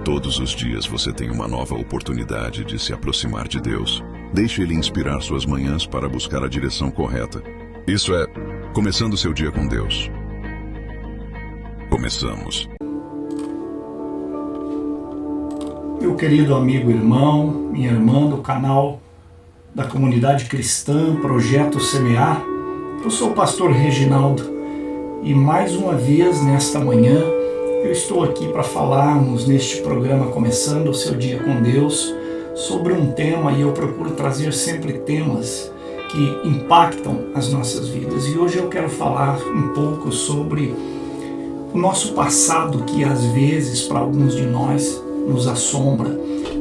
Todos os dias você tem uma nova oportunidade de se aproximar de Deus. Deixe Ele inspirar suas manhãs para buscar a direção correta. Isso é, começando seu dia com Deus. Começamos. Meu querido amigo irmão, minha irmã do canal da comunidade cristã Projeto Semear, eu sou o pastor Reginaldo e mais uma vez nesta manhã eu estou aqui para falarmos neste programa Começando o Seu Dia com Deus sobre um tema, e eu procuro trazer sempre temas que impactam as nossas vidas. E hoje eu quero falar um pouco sobre o nosso passado, que às vezes para alguns de nós nos assombra,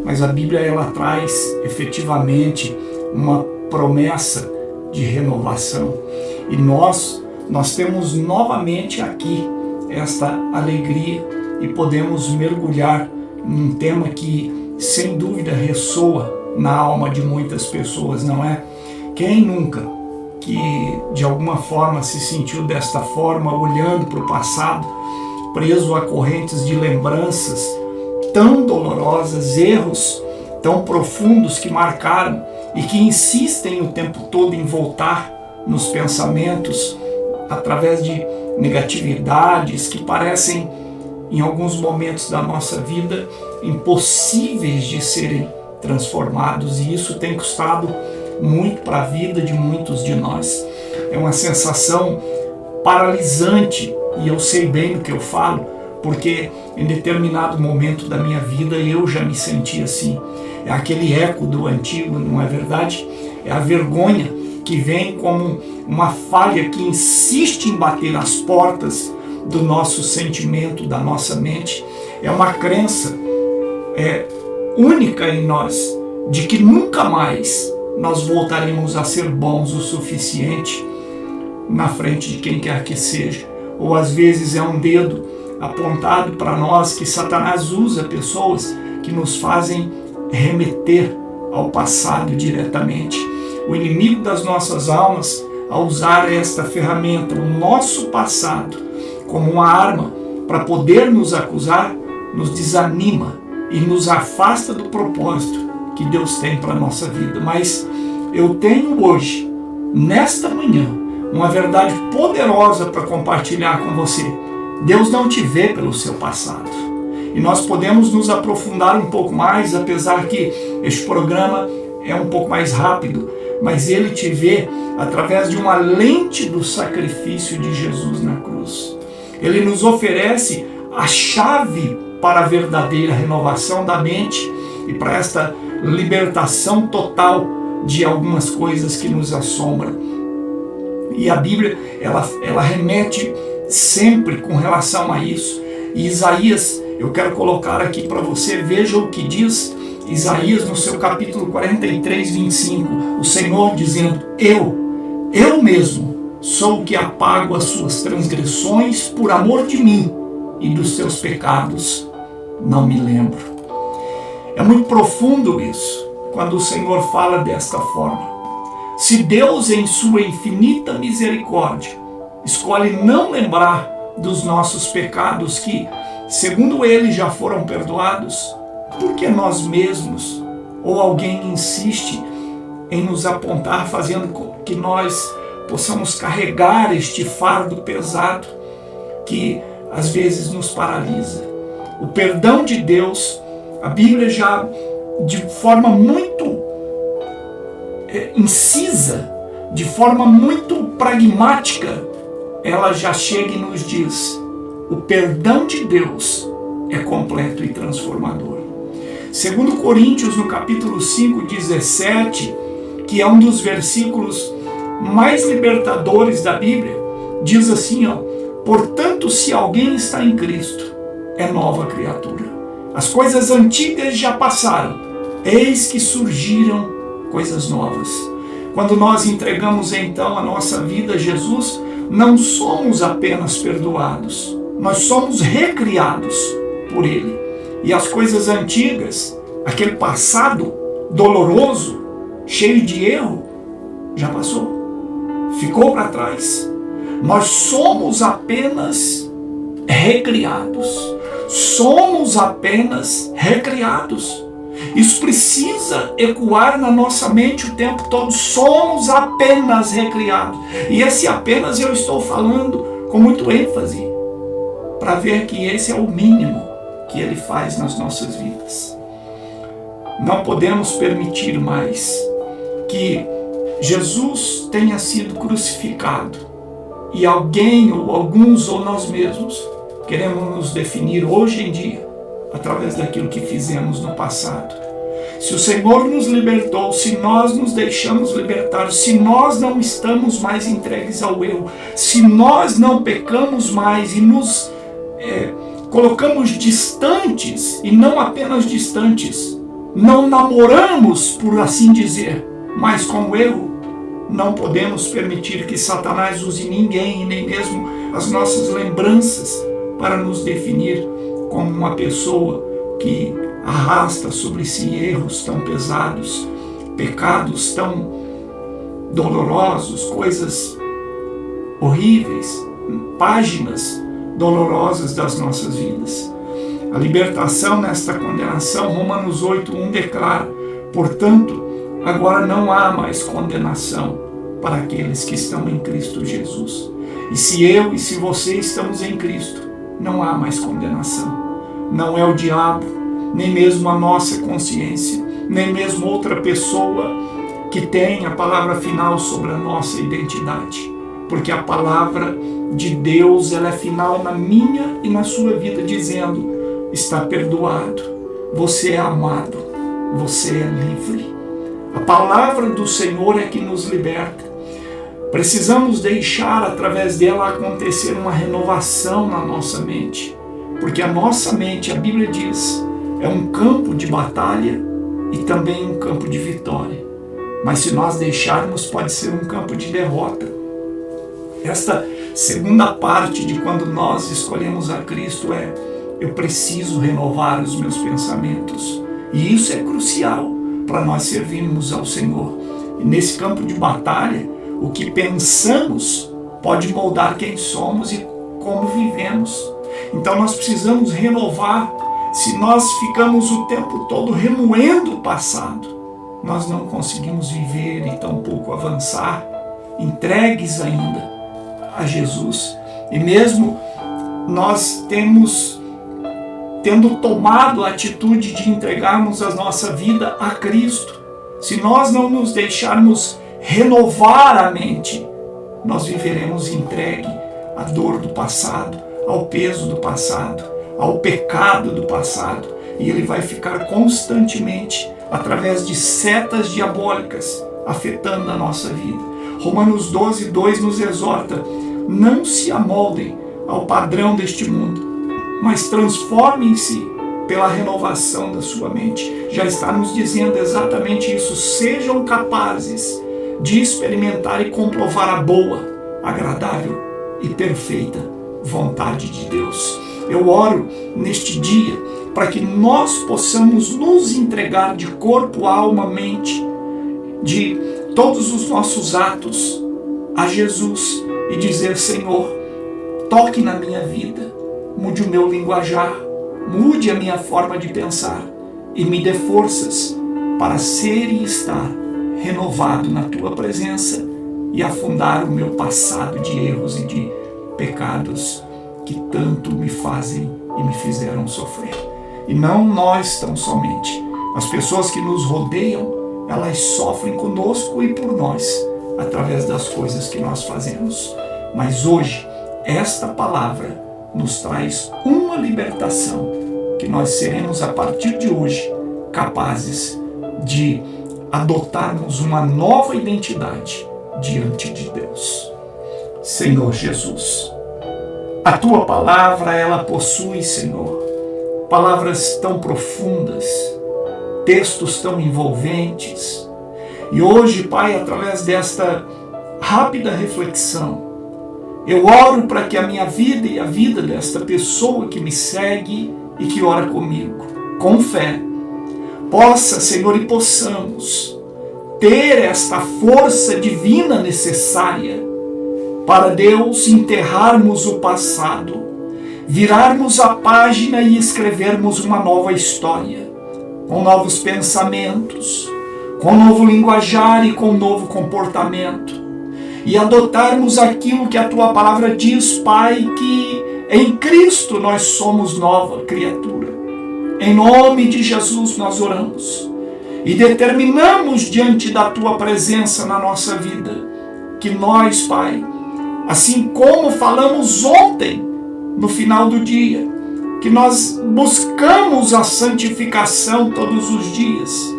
mas a Bíblia ela traz efetivamente uma promessa de renovação. E nós temos novamente aqui esta alegria e podemos mergulhar num tema que sem dúvida ressoa na alma de muitas pessoas, não é? Quem nunca que de alguma forma se sentiu desta forma, olhando para o passado, preso a correntes de lembranças tão dolorosas, erros tão profundos que marcaram e que insistem o tempo todo em voltar nos pensamentos através de negatividades que parecem, em alguns momentos da nossa vida, impossíveis de serem transformados, e isso tem custado muito para a vida de muitos de nós. É uma sensação paralisante, e eu sei bem do que eu falo, porque em determinado momento da minha vida eu já me senti assim. É aquele eco do antigo, não é verdade? É a vergonha que vem como uma falha que insiste em bater as portas do nosso sentimento, da nossa mente. É uma crença única em nós, de que nunca mais nós voltaremos a ser bons o suficiente na frente de quem quer que seja. Ou às vezes é um dedo apontado para nós que Satanás usa pessoas que nos fazem remeter ao passado diretamente. O inimigo das nossas almas, ao usar esta ferramenta, o nosso passado, como uma arma para poder nos acusar, nos desanima e nos afasta do propósito que Deus tem para a nossa vida. Mas eu tenho hoje, nesta manhã, uma verdade poderosa para compartilhar com você. Deus não te vê pelo seu passado. E nós podemos nos aprofundar um pouco mais, apesar que este programa é um pouco mais rápido, mas Ele te vê através de uma lente do sacrifício de Jesus na cruz. Ele nos oferece a chave para a verdadeira renovação da mente e para esta libertação total de algumas coisas que nos assombram. E a Bíblia, ela remete sempre com relação a isso. E Isaías, eu quero colocar aqui para você, veja o que diz Isaías no seu capítulo 43, 25, o Senhor dizendo: eu mesmo sou o que apago as suas transgressões por amor de mim, e dos seus pecados não me lembro. É muito profundo isso, quando o Senhor fala desta forma. Se Deus, em sua infinita misericórdia, escolhe não lembrar dos nossos pecados que, segundo Ele, já foram perdoados, por que nós mesmos ou alguém insiste em nos apontar, fazendo com que nós possamos carregar este fardo pesado que às vezes nos paralisa? O perdão de Deus, a Bíblia já de forma muito incisa, de forma muito pragmática, ela já chega e nos diz: o perdão de Deus é completo e transformador. Segundo Coríntios, no capítulo 5, 17, que é um dos versículos mais libertadores da Bíblia, diz assim, portanto, se alguém está em Cristo, é nova criatura. As coisas antigas já passaram, eis que surgiram coisas novas. Quando nós entregamos então a nossa vida a Jesus, não somos apenas perdoados, nós somos recriados por Ele. E as coisas antigas, aquele passado doloroso, cheio de erro, já passou, ficou para trás. Nós somos apenas recriados. somos apenas recriados. Isso precisa ecoar na nossa mente o tempo todo. Somos apenas recriados. E esse apenas eu estou falando com muito ênfase, para ver que esse é o mínimo que Ele faz nas nossas vidas. Não podemos permitir mais que Jesus tenha sido crucificado e alguém, ou alguns, ou nós mesmos, queremos nos definir hoje em dia através daquilo que fizemos no passado. Se o Senhor nos libertou, se nós nos deixamos libertar, se nós não estamos mais entregues ao erro, se nós não pecamos mais e nos colocamos distantes, e não apenas distantes, não namoramos, por assim dizer, mas com o erro, não podemos permitir que Satanás use ninguém, nem mesmo as nossas lembranças, para nos definir como uma pessoa que arrasta sobre si erros tão pesados, pecados tão dolorosos, coisas horríveis, páginas dolorosas das nossas vidas. A libertação nesta condenação, Romanos 8:1 declara: portanto, agora não há mais condenação para aqueles que estão em Cristo Jesus. E se eu e se você estamos em Cristo, não há mais condenação. Não é o diabo, nem mesmo a nossa consciência, nem mesmo outra pessoa que tem a palavra final sobre a nossa identidade. Porque a palavra de Deus, ela é final na minha e na sua vida, dizendo: está perdoado, você é amado, você é livre. A palavra do Senhor é que nos liberta. Precisamos deixar através dela acontecer uma renovação na nossa mente. Porque a nossa mente, a Bíblia diz, é um campo de batalha e também um campo de vitória. Mas se nós deixarmos, pode ser um campo de derrota. Esta segunda parte de quando nós escolhemos a Cristo é: eu preciso renovar os meus pensamentos. E isso é crucial para nós servirmos ao Senhor. E nesse campo de batalha, o que pensamos pode moldar quem somos e como vivemos. Então nós precisamos renovar. Se nós ficamos o tempo todo remoendo o passado, nós não conseguimos viver e tampouco avançar, entregues ainda a Jesus. E mesmo nós tendo tomado a atitude de entregarmos a nossa vida a Cristo, se nós não nos deixarmos renovar a mente, nós viveremos entregue à dor do passado, ao peso do passado, ao pecado do passado, e ele vai ficar constantemente, através de setas diabólicas, afetando a nossa vida. Romanos 12:2 nos exorta: não se amoldem ao padrão deste mundo, mas transformem-se pela renovação da sua mente. Já está nos dizendo exatamente isso: sejam capazes de experimentar e comprovar a boa, agradável e perfeita vontade de Deus. Eu oro neste dia para que nós possamos nos entregar de corpo, alma, mente, de todos os nossos atos a Jesus e dizer: Senhor, toque na minha vida, mude o meu linguajar, mude a minha forma de pensar e me dê forças para ser e estar renovado na Tua presença e afundar o meu passado de erros e de pecados que tanto me fazem e me fizeram sofrer. E não nós tão somente. As pessoas que nos rodeiam, elas sofrem conosco e por nós, através das coisas que nós fazemos. Mas hoje, esta palavra nos traz uma libertação, que nós seremos a partir de hoje capazes de adotarmos uma nova identidade diante de Deus. Senhor Jesus, a Tua palavra, ela possui, Senhor, palavras tão profundas, textos tão envolventes. E hoje, Pai, através desta rápida reflexão, eu oro para que a minha vida e a vida desta pessoa que me segue e que ora comigo, com fé, possa, Senhor, e possamos ter esta força divina necessária para, Deus, enterrarmos o passado, virarmos a página e escrevermos uma nova história, com novos pensamentos, com novo linguajar e com novo comportamento, e adotarmos aquilo que a Tua palavra diz, Pai, que em Cristo nós somos nova criatura. Em nome de Jesus nós oramos e determinamos diante da Tua presença na nossa vida, que nós, Pai, assim como falamos ontem, no final do dia, que nós buscamos a santificação todos os dias,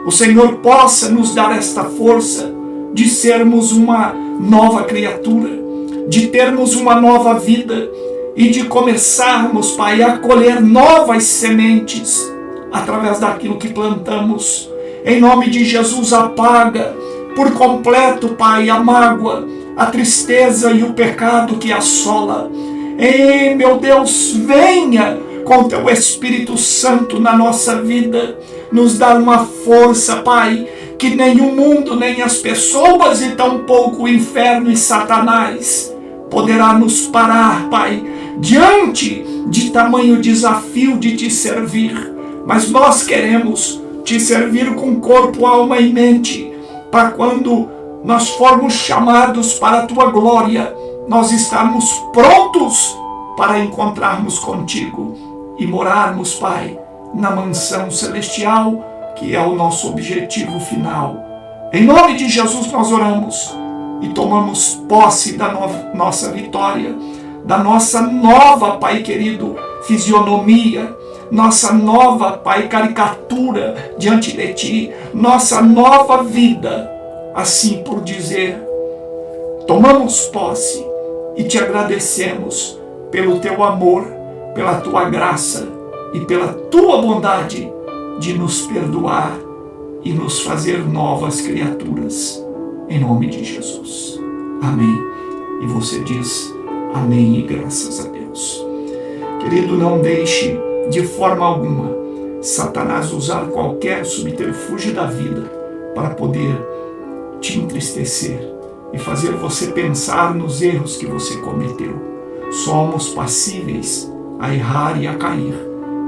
o Senhor possa nos dar esta força de sermos uma nova criatura, de termos uma nova vida e de começarmos, Pai, a colher novas sementes através daquilo que plantamos. Em nome de Jesus, apaga por completo, Pai, a mágoa, a tristeza e o pecado que assola. Ei, meu Deus, venha com Teu Espírito Santo na nossa vida, nos dar uma força, Pai, que nem o mundo, nem as pessoas e tampouco o inferno e Satanás poderá nos parar, Pai, diante de tamanho desafio de Te servir. Mas nós queremos Te servir com corpo, alma e mente, para quando nós formos chamados para a Tua glória, nós estarmos prontos para encontrarmos contigo e morarmos, Pai, na mansão celestial, que é o nosso objetivo final. Em nome de Jesus nós oramos e tomamos posse da nossa vitória, da nossa nova, Pai querido, fisionomia, nossa nova, Pai, caricatura diante de Ti, nossa nova vida, assim por dizer. Tomamos posse e Te agradecemos pelo Teu amor, pela Tua graça e pela Tua bondade de nos perdoar e nos fazer novas criaturas. Em nome de Jesus. Amém. E você diz amém e graças a Deus. Querido, não deixe de forma alguma Satanás usar qualquer subterfúgio da vida para poder te entristecer e fazer você pensar nos erros que você cometeu. Somos passíveis a errar e a cair,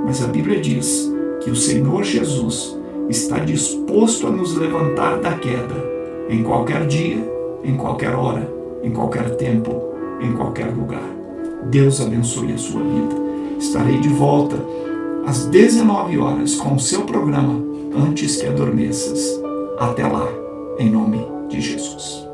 mas a Bíblia diz que o Senhor Jesus está disposto a nos levantar da queda em qualquer dia, em qualquer hora, em qualquer tempo, em qualquer lugar. Deus abençoe a sua vida. Estarei de volta às 19 horas com o seu programa Antes que Adormeças. Até lá, em nome de Jesus.